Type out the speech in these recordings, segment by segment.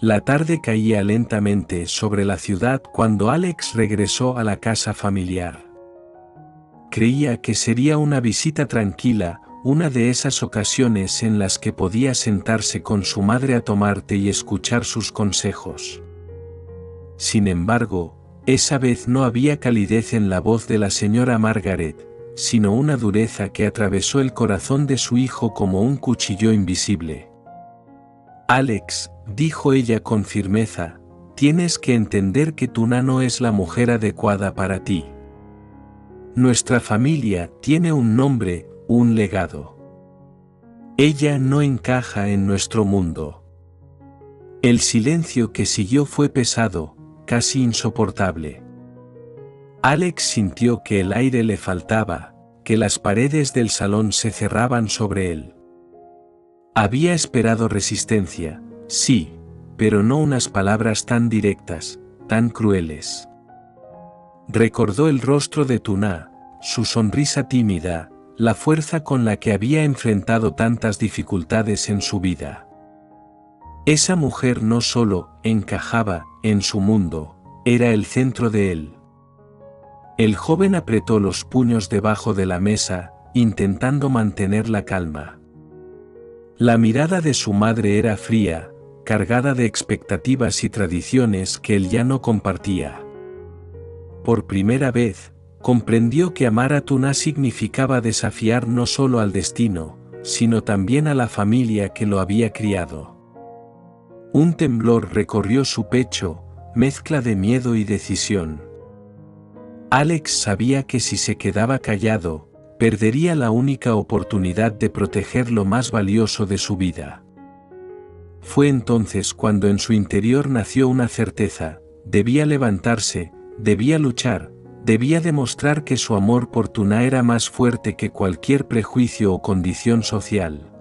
La tarde caía lentamente sobre la ciudad cuando Alex regresó a la casa familiar. Creía que sería una visita tranquila, una de esas ocasiones en las que podía sentarse con su madre a tomar té y escuchar sus consejos. Sin embargo, esa vez no había calidez en la voz de la señora Margaret, sino una dureza que atravesó el corazón de su hijo como un cuchillo invisible. Alex, dijo ella con firmeza, tienes que entender que Tuna no es la mujer adecuada para ti. Nuestra familia tiene un nombre, un legado. Ella no encaja en nuestro mundo. El silencio que siguió fue pesado, casi insoportable. Alex sintió que el aire le faltaba, que las paredes del salón se cerraban sobre él. Había esperado resistencia, sí, pero no unas palabras tan directas, tan crueles. Recordó el rostro de Tuna, su sonrisa tímida, la fuerza con la que había enfrentado tantas dificultades en su vida. Esa mujer no solo encajaba en su mundo, era el centro de él. El joven apretó los puños debajo de la mesa, intentando mantener la calma. La mirada de su madre era fría, cargada de expectativas y tradiciones que él ya no compartía. Por primera vez, comprendió que amar a Tuna significaba desafiar no solo al destino, sino también a la familia que lo había criado. Un temblor recorrió su pecho, mezcla de miedo y decisión. Alex sabía que si se quedaba callado, perdería la única oportunidad de proteger lo más valioso de su vida. Fue entonces cuando en su interior nació una certeza: debía levantarse, debía luchar, debía demostrar que su amor por Tuna era más fuerte que cualquier prejuicio o condición social.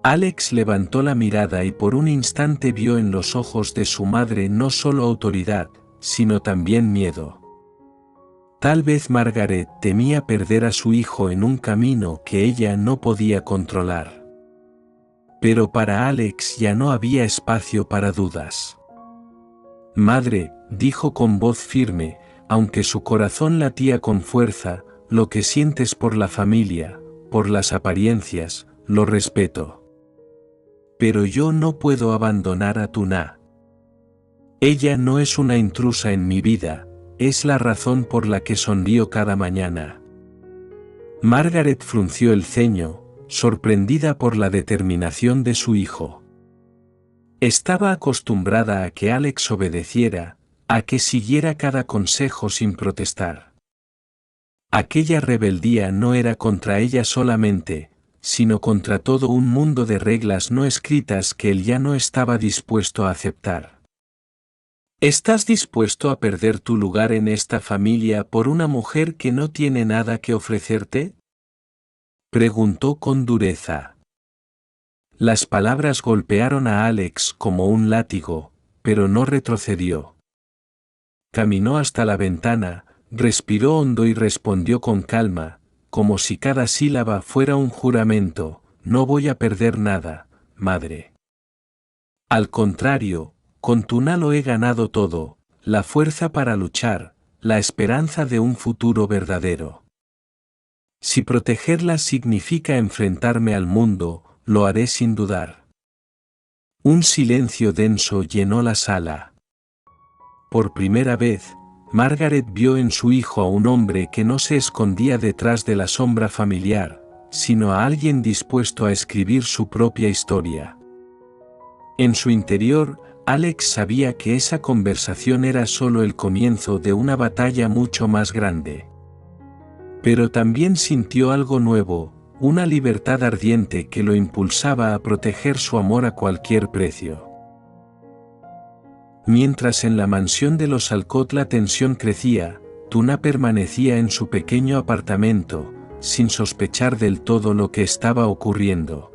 Alex levantó la mirada y por un instante vio en los ojos de su madre no solo autoridad, sino también miedo. Tal vez Margaret temía perder a su hijo en un camino que ella no podía controlar. Pero para Alex ya no había espacio para dudas. Madre, dijo con voz firme, aunque su corazón latía con fuerza, lo que sientes por la familia, por las apariencias, lo respeto. Pero yo no puedo abandonar a Tuna. Ella no es una intrusa en mi vida, es la razón por la que sonrío cada mañana. Margaret frunció el ceño, sorprendida por la determinación de su hijo. Estaba acostumbrada a que Alex obedeciera, a que siguiera cada consejo sin protestar. Aquella rebeldía no era contra ella solamente, sino contra todo un mundo de reglas no escritas que él ya no estaba dispuesto a aceptar. ¿Estás dispuesto a perder tu lugar en esta familia por una mujer que no tiene nada que ofrecerte?, preguntó con dureza. Las palabras golpearon a Alex como un látigo, pero no retrocedió. Caminó hasta la ventana, respiró hondo y respondió con calma, como si cada sílaba fuera un juramento: no voy a perder nada, madre. Al contrario, con Tuna lo he ganado todo, la fuerza para luchar, la esperanza de un futuro verdadero. Si protegerla significa enfrentarme al mundo, lo haré sin dudar. Un silencio denso llenó la sala. Por primera vez, Margaret vio en su hijo a un hombre que no se escondía detrás de la sombra familiar, sino a alguien dispuesto a escribir su propia historia. En su interior, Alex sabía que esa conversación era solo el comienzo de una batalla mucho más grande. Pero también sintió algo nuevo, una libertad ardiente que lo impulsaba a proteger su amor a cualquier precio. Mientras en la mansión de los Alcott la tensión crecía, Tuna permanecía en su pequeño apartamento, sin sospechar del todo lo que estaba ocurriendo.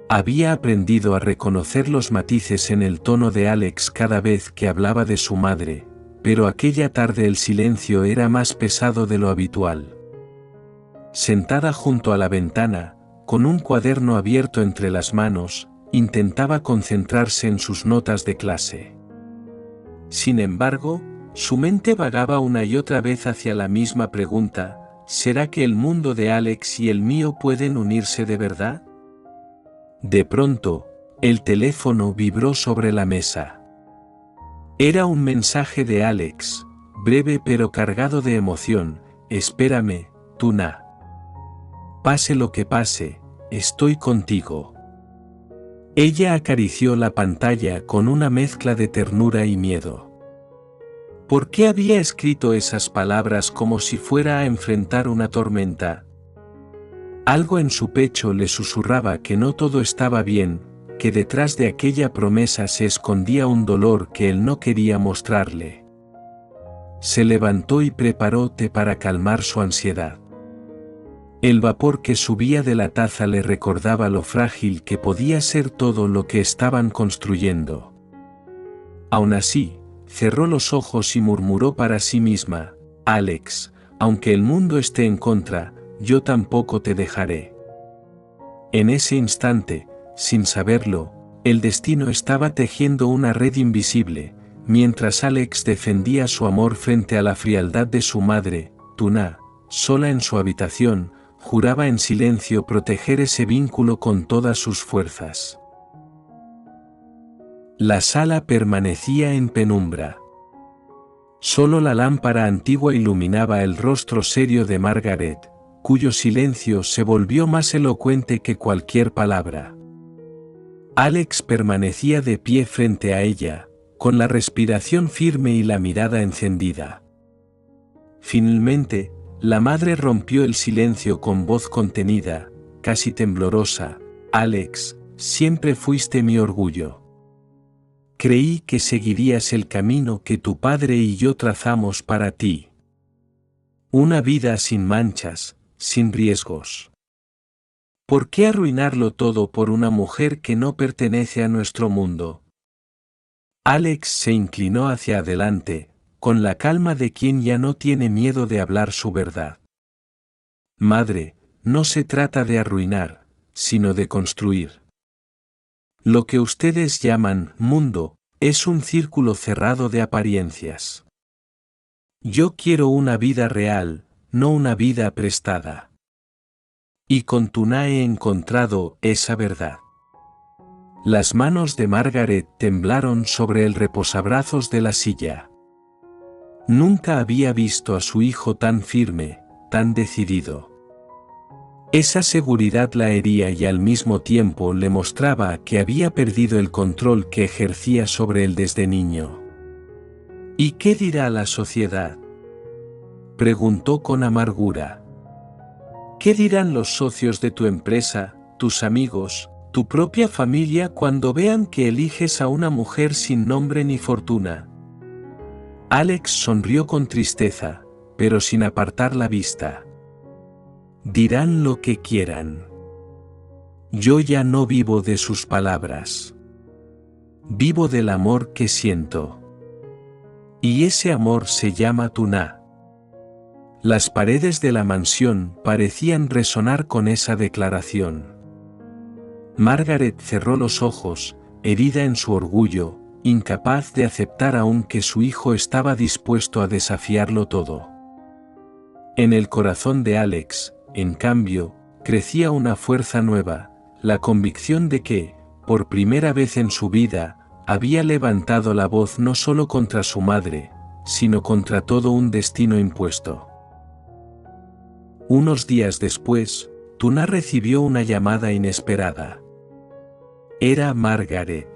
Había aprendido a reconocer los matices en el tono de Alex cada vez que hablaba de su madre, pero aquella tarde el silencio era más pesado de lo habitual. Sentada junto a la ventana, con un cuaderno abierto entre las manos, intentaba concentrarse en sus notas de clase. Sin embargo, su mente vagaba una y otra vez hacia la misma pregunta: ¿será que el mundo de Alex y el mío pueden unirse de verdad? De pronto, el teléfono vibró sobre la mesa. Era un mensaje de Alex, breve pero cargado de emoción: espérame, Tuna. Pase lo que pase, estoy contigo. Ella acarició la pantalla con una mezcla de ternura y miedo. ¿Por qué había escrito esas palabras como si fuera a enfrentar una tormenta? Algo en su pecho le susurraba que no todo estaba bien, que detrás de aquella promesa se escondía un dolor que él no quería mostrarle. Se levantó y preparó té para calmar su ansiedad. El vapor que subía de la taza le recordaba lo frágil que podía ser todo lo que estaban construyendo. Aún así, cerró los ojos y murmuró para sí misma: Alex, aunque el mundo esté en contra, yo tampoco te dejaré. En ese instante, sin saberlo, el destino estaba tejiendo una red invisible, mientras Alex defendía su amor frente a la frialdad de su madre. Tuna, sola en su habitación, juraba en silencio proteger ese vínculo con todas sus fuerzas. La sala permanecía en penumbra. Solo la lámpara antigua iluminaba el rostro serio de Margaret, cuyo silencio se volvió más elocuente que cualquier palabra. Alex permanecía de pie frente a ella, con la respiración firme y la mirada encendida. Finalmente, la madre rompió el silencio con voz contenida, casi temblorosa: Alex, siempre fuiste mi orgullo. Creí que seguirías el camino que tu padre y yo trazamos para ti. Una vida sin manchas, sin riesgos. ¿Por qué arruinarlo todo por una mujer que no pertenece a nuestro mundo? Alex se inclinó hacia adelante, con la calma de quien ya no tiene miedo de hablar su verdad. Madre, no se trata de arruinar, sino de construir. Lo que ustedes llaman mundo es un círculo cerrado de apariencias. Yo quiero una vida real, no una vida prestada. Y con Tuna he encontrado esa verdad. Las manos de Margaret temblaron sobre el reposabrazos de la silla. Nunca había visto a su hijo tan firme, tan decidido. Esa seguridad la hería y al mismo tiempo le mostraba que había perdido el control que ejercía sobre él desde niño. ¿Y qué dirá la sociedad?, preguntó con amargura. ¿Qué dirán los socios de tu empresa, tus amigos, tu propia familia cuando vean que eliges a una mujer sin nombre ni fortuna? Alex sonrió con tristeza, pero sin apartar la vista. Dirán lo que quieran. Yo ya no vivo de sus palabras. Vivo del amor que siento. Y ese amor se llama Tuna. Las paredes de la mansión parecían resonar con esa declaración. Margaret cerró los ojos, herida en su orgullo, incapaz de aceptar aún que su hijo estaba dispuesto a desafiarlo todo. En el corazón de Alex, en cambio, crecía una fuerza nueva, la convicción de que, por primera vez en su vida, había levantado la voz no solo contra su madre, sino contra todo un destino impuesto. Unos días después, Tuna recibió una llamada inesperada. Era Margaret.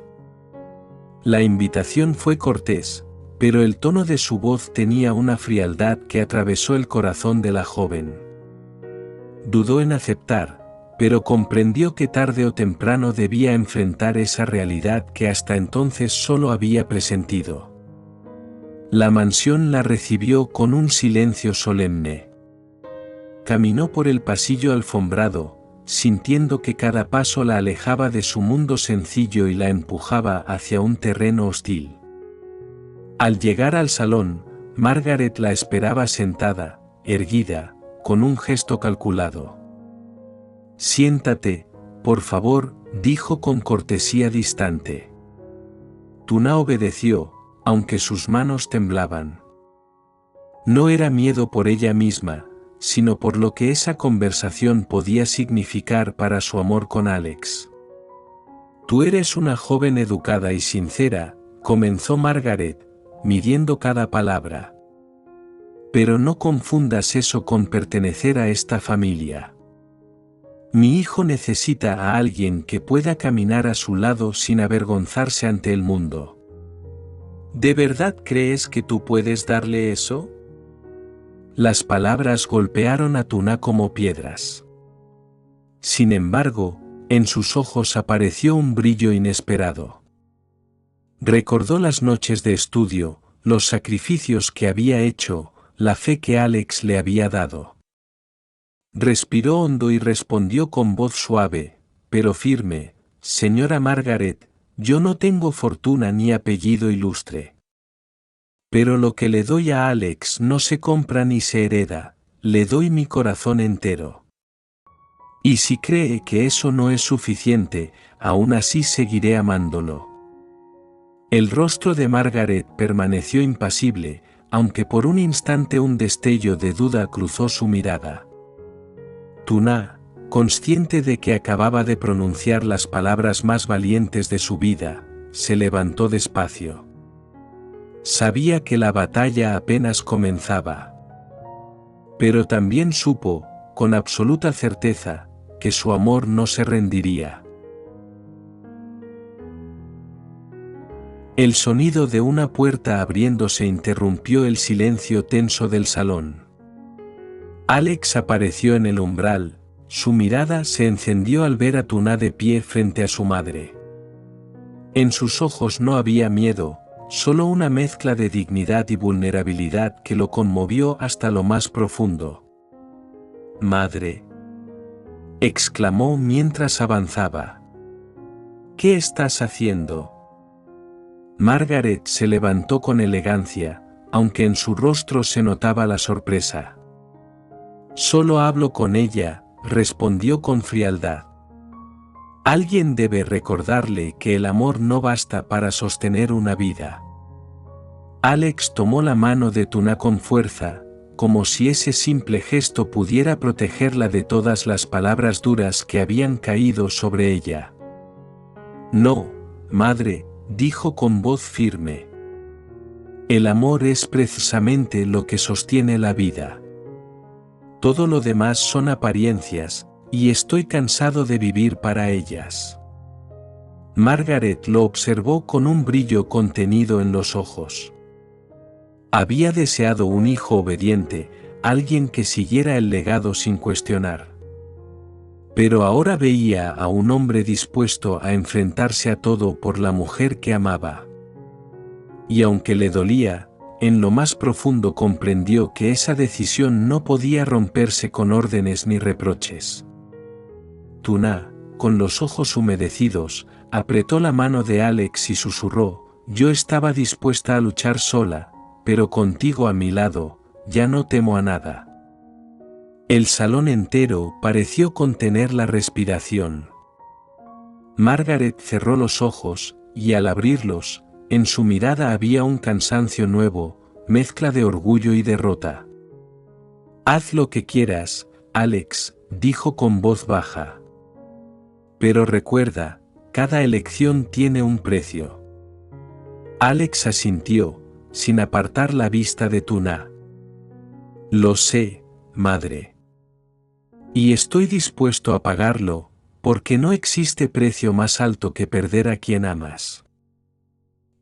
La invitación fue cortés, pero el tono de su voz tenía una frialdad que atravesó el corazón de la joven. Dudó en aceptar, pero comprendió que tarde o temprano debía enfrentar esa realidad que hasta entonces solo había presentido. La mansión la recibió con un silencio solemne. Caminó por el pasillo alfombrado, sintiendo que cada paso la alejaba de su mundo sencillo y la empujaba hacia un terreno hostil. Al llegar al salón, Margaret la esperaba sentada, erguida, con un gesto calculado. «Siéntate, por favor», dijo con cortesía distante. Tuna obedeció, aunque sus manos temblaban. No era miedo por ella misma, sino por lo que esa conversación podía significar para su amor con Alex. Tú eres una joven educada y sincera, comenzó Margaret, midiendo cada palabra. Pero no confundas eso con pertenecer a esta familia. Mi hijo necesita a alguien que pueda caminar a su lado sin avergonzarse ante el mundo. ¿De verdad crees que tú puedes darle eso? Las palabras golpearon a Tuna como piedras. Sin embargo, en sus ojos apareció un brillo inesperado. Recordó las noches de estudio, los sacrificios que había hecho, la fe que Alex le había dado. Respiró hondo y respondió con voz suave, pero firme: Señora Margaret, yo no tengo fortuna ni apellido ilustre. Pero lo que le doy a Alex no se compra ni se hereda, le doy mi corazón entero. Y si cree que eso no es suficiente, aún así seguiré amándolo. El rostro de Margaret permaneció impasible, aunque por un instante un destello de duda cruzó su mirada. Tuna, consciente de que acababa de pronunciar las palabras más valientes de su vida, se levantó despacio. Sabía que la batalla apenas comenzaba. Pero también supo, con absoluta certeza, que su amor no se rendiría. El sonido de una puerta abriéndose interrumpió el silencio tenso del salón. Alex apareció en el umbral, su mirada se encendió al ver a Tuna de pie frente a su madre. En sus ojos no había miedo, solo una mezcla de dignidad y vulnerabilidad que lo conmovió hasta lo más profundo. «Madre», exclamó mientras avanzaba. «¿Qué estás haciendo?» Margaret se levantó con elegancia, aunque en su rostro se notaba la sorpresa. «Solo hablo con ella», respondió con frialdad. Alguien debe recordarle que el amor no basta para sostener una vida. Alex tomó la mano de Tuna con fuerza, como si ese simple gesto pudiera protegerla de todas las palabras duras que habían caído sobre ella. «No, madre», dijo con voz firme. «El amor es precisamente lo que sostiene la vida. Todo lo demás son apariencias, y estoy cansado de vivir para ellas». Margaret lo observó con un brillo contenido en los ojos. Había deseado un hijo obediente, alguien que siguiera el legado sin cuestionar. Pero ahora veía a un hombre dispuesto a enfrentarse a todo por la mujer que amaba. Y aunque le dolía, en lo más profundo comprendió que esa decisión no podía romperse con órdenes ni reproches. Tuna, con los ojos humedecidos, apretó la mano de Alex y susurró: «Yo estaba dispuesta a luchar sola, pero contigo a mi lado, ya no temo a nada». El salón entero pareció contener la respiración. Margaret cerró los ojos, y al abrirlos, en su mirada había un cansancio nuevo, mezcla de orgullo y derrota. «Haz lo que quieras, Alex», dijo con voz baja. «Pero recuerda, cada elección tiene un precio». Alex asintió, sin apartar la vista de Tuna. «Lo sé, madre. Y estoy dispuesto a pagarlo, porque no existe precio más alto que perder a quien amas».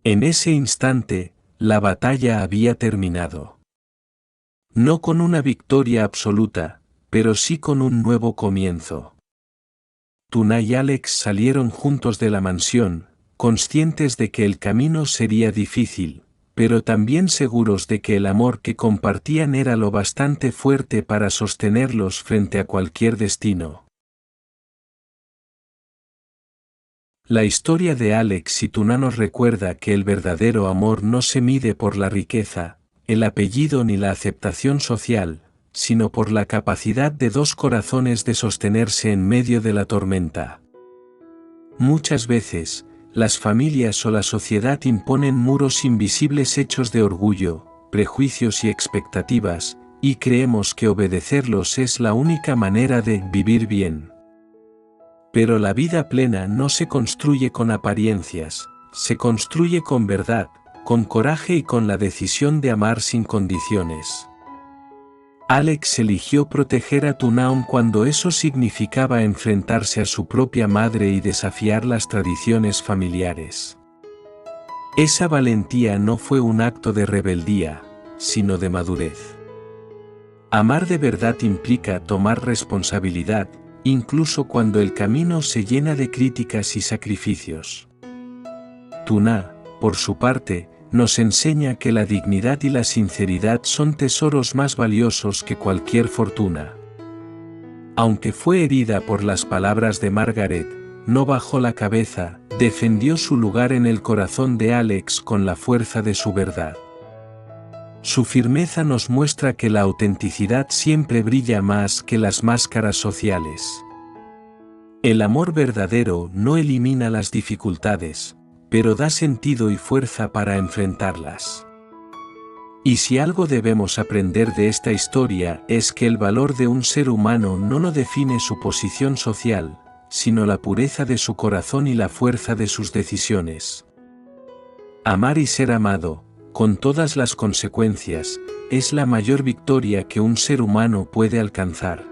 En ese instante, la batalla había terminado. No con una victoria absoluta, pero sí con un nuevo comienzo. Tuna y Alex salieron juntos de la mansión, conscientes de que el camino sería difícil, pero también seguros de que el amor que compartían era lo bastante fuerte para sostenerlos frente a cualquier destino. La historia de Alex y Tuna nos recuerda que el verdadero amor no se mide por la riqueza, el apellido ni la aceptación social, sino por la capacidad de dos corazones de sostenerse en medio de la tormenta. Muchas veces, las familias o la sociedad imponen muros invisibles hechos de orgullo, prejuicios y expectativas, y creemos que obedecerlos es la única manera de vivir bien. Pero la vida plena no se construye con apariencias, se construye con verdad, con coraje y con la decisión de amar sin condiciones. Alex eligió proteger a Tuna aun cuando eso significaba enfrentarse a su propia madre y desafiar las tradiciones familiares. Esa valentía no fue un acto de rebeldía, sino de madurez. Amar de verdad implica tomar responsabilidad, incluso cuando el camino se llena de críticas y sacrificios. Tuna, por su parte, nos enseña que la dignidad y la sinceridad son tesoros más valiosos que cualquier fortuna. Aunque fue herida por las palabras de Margaret, no bajó la cabeza, defendió su lugar en el corazón de Alex con la fuerza de su verdad. Su firmeza nos muestra que la autenticidad siempre brilla más que las máscaras sociales. El amor verdadero no elimina las dificultades, pero da sentido y fuerza para enfrentarlas. Y si algo debemos aprender de esta historia es que el valor de un ser humano no lo define su posición social, sino la pureza de su corazón y la fuerza de sus decisiones. Amar y ser amado, con todas las consecuencias, es la mayor victoria que un ser humano puede alcanzar.